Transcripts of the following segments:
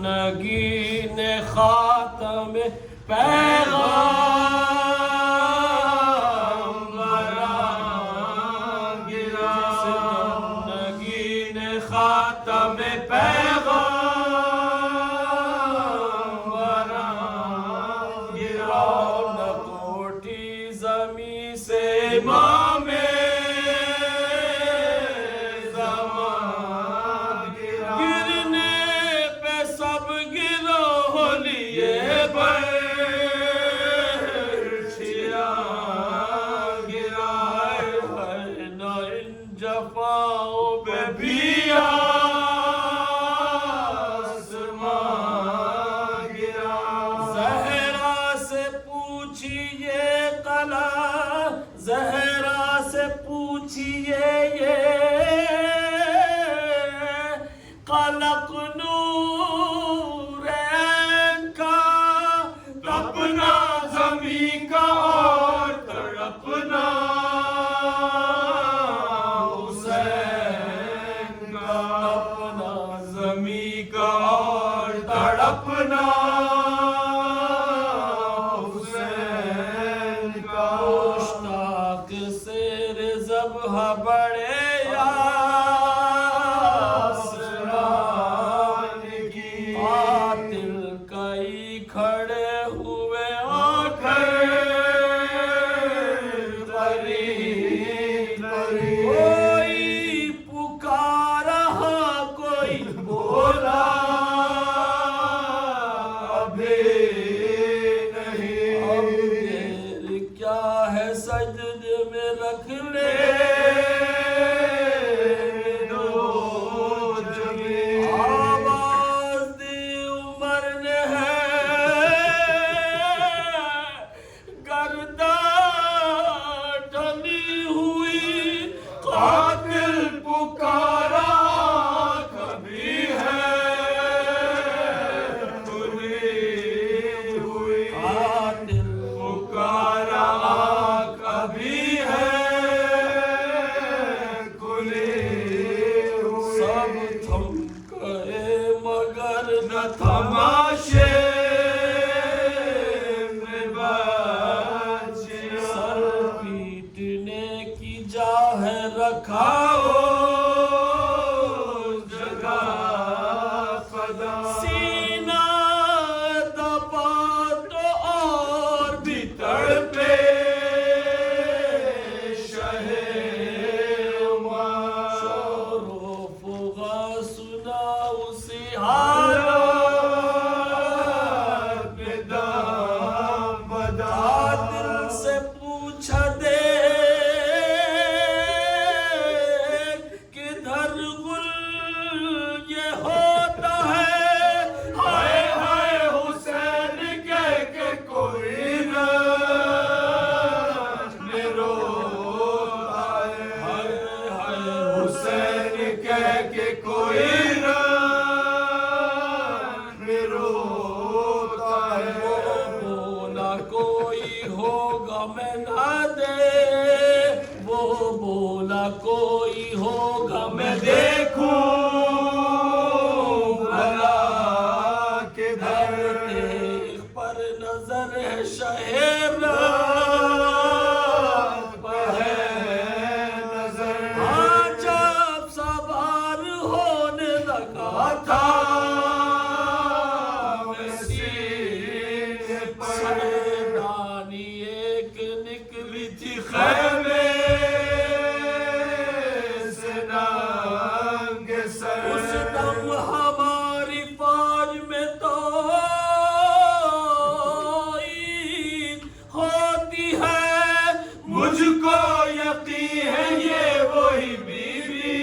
نگین خاتم پیغام بران گرا نگین خاتم پیغام بران گرا نہ کوٹھی زمین سے امام زہرا سے پوچھئے یہ قلق نورین کا تپنا زمین کا اور تڑپنا حسین کا تپنا زمین کا اور تڑپنا بڑے آسمان کی قاتل کئی کھڑے ہوئے آنکھیں قریب کوئی پکارا کوئی بولا ابھی نہیں اب دیر کیا ہے سجدے میں رکھ لے تماشے میں بچے سر پیٹنے کی جا ہے رکھاؤ جگہ فدا سینہ دبا تو اور بھی تڑپے شہے عمر شور و فغا سنا اسی حال کوئی ہوگا میں دیکھوں بھلا کہ دیکھ پر نظر ہے شہر پر ہے نظر جب سوار ہونے لگا تھا میں سینے پر سردانی ایک نکلی تھی خیمے ہماری فوج میں تو ہوتی ہے مجھ کو یقین ہے یہ وہی بیوی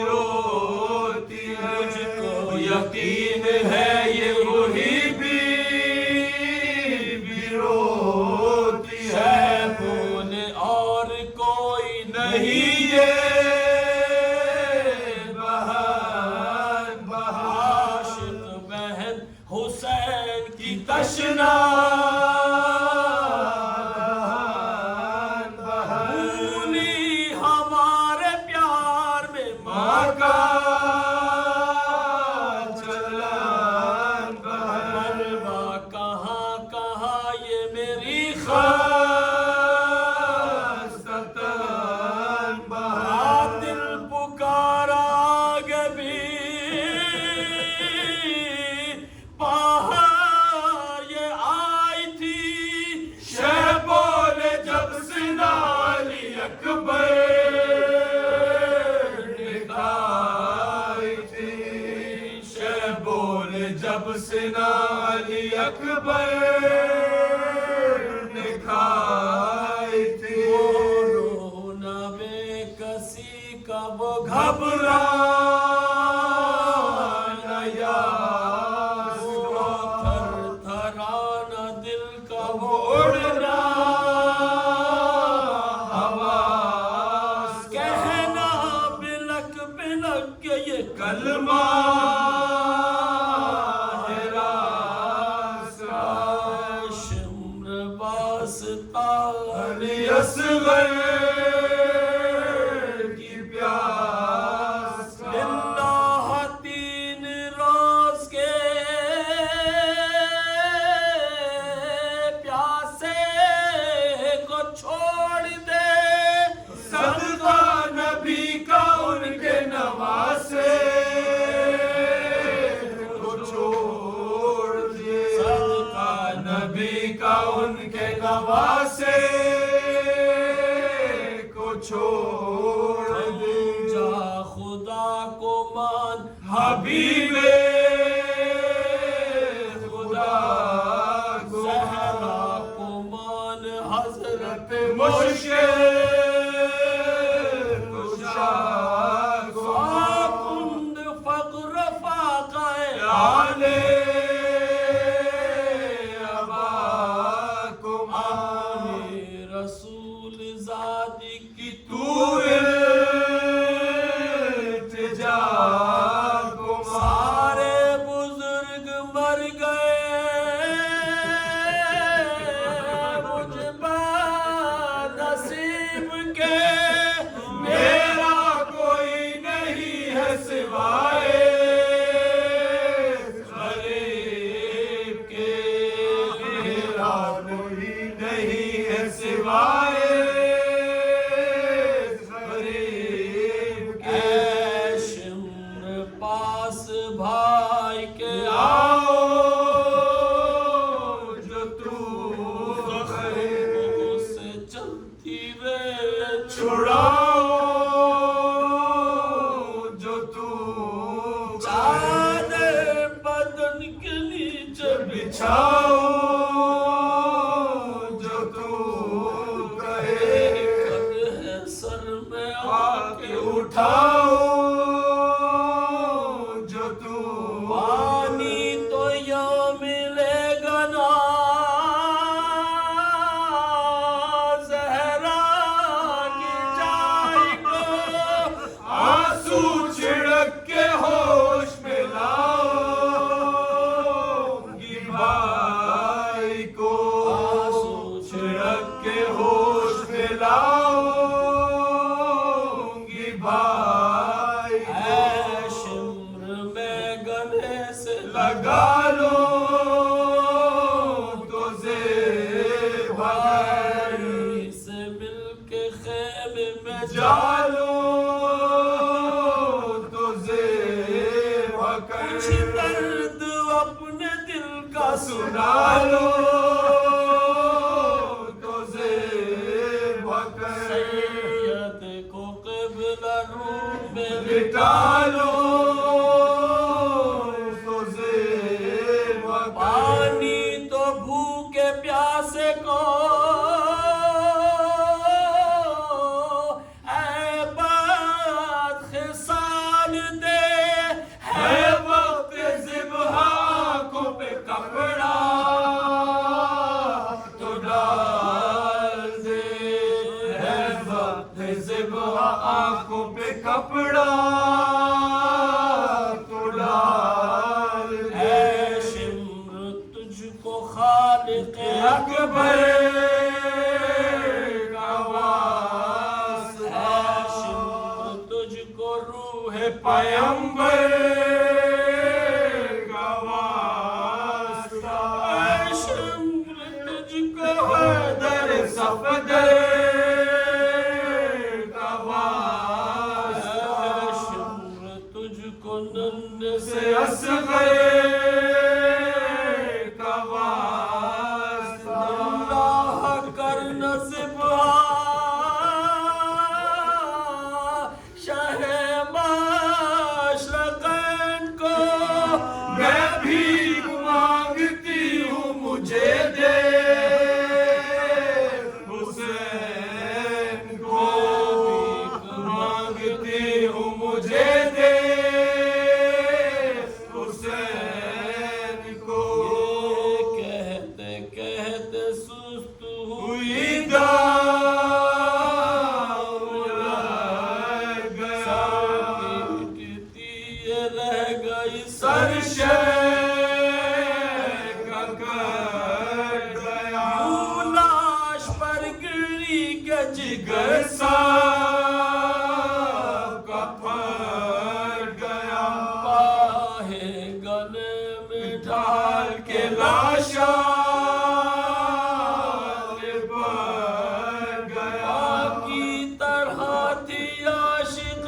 روتی ہے مجھ کو یقین ہے یہ وہی بیوی روتی ہے بولے اور کوئی نہیں یہ تشنا بھولی ہمارے پیار میں ماں کا جب سنا علی اکبر نے کھائی تھی، رونا بے کسی کا وہ گھبرانا یاس کا، تھر تھرانا دل کا وہ اڑنا حواس کا، کہنا بلک بلک کے یہ کلمہ ہے راز کا، شمر واسطہ علی اصغر کی پیاس کا، اللہ 3 روز کے پیاسے کو چھوڑ دے، صدقہ نبی کا ان کے نواسے کو چھوڑ دے، صدقہ نبی کا ان کے نواسے کو چھوڑ دے، جا خدا کو مان حبیب خدا کو زہرا کو مان حضرت مشکل کشا کو کند فقر فاقہ آلے ابا کو آنے رسول زادی کی تو التجا کو سارے بزرگ مر گئے، مجھ نصیب کے میرا کوئی نہیں ہے سوائے غریب کے، میرا کوئی نہیں ہے سوائے غریب کے، اے شمر پاس بھائی کے آؤ جو تو آنکھوں سے چلتی ریل چھڑاؤ جو تو چادر بدن کے نیچے بچھاؤ جو تو کہے، قد ہے سر میں آ کے اٹھاؤ جو تو پانی تو یہاں ملے گا نا زہرا کی جائی کو، آنسو چھڑک کے ہوش میں لاؤ گی بھائی کو، آنسو چھڑک کے ہوش میں لاؤ گی بھائی کو، اے شمر میں گلے سے لگا لو تو زیب بھائی سے مل کے خیمے میں جالو تو زیب کچھ درد اپنے دل کا سنا لو تو زیب سید کو قبلہ روم میں لٹا لو تو زیب پانی تو بھوکے پیاسے کو، اے بات خسال دے، ہے وقت ذبح آنکھوں پہ کپڑا تو ڈال دے، ہے وقت ذبح آنکھوں پہ کپڑا تو ڈال دے، اے شمر تجھ کو خالق اکبر کا واسطہ، اے شمر تجھ کو روح پیمبر کا واسطہ، اے شمر تجھ کو حیدر صفدر کا واسطہ، اے شمر تجھ کو نن سے اصغر کا واسطہ، اللہ کر نصب شہ مشرقین کو، میں بھی ہر شے کا کٹ گیا یوں لاش پر گری کہ جگر سب کا پھٹ گیا باہے گلے میں ڈال کے لاشا لپٹ گیا کی طرح تھی عاشق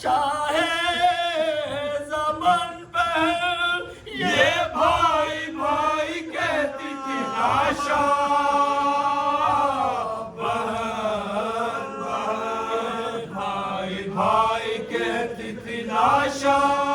شاہ زمن پہل یہ بھائی بھائی کہتی تھی لاشا بہن بہن بھائی بھائی کہتی تھی لاشا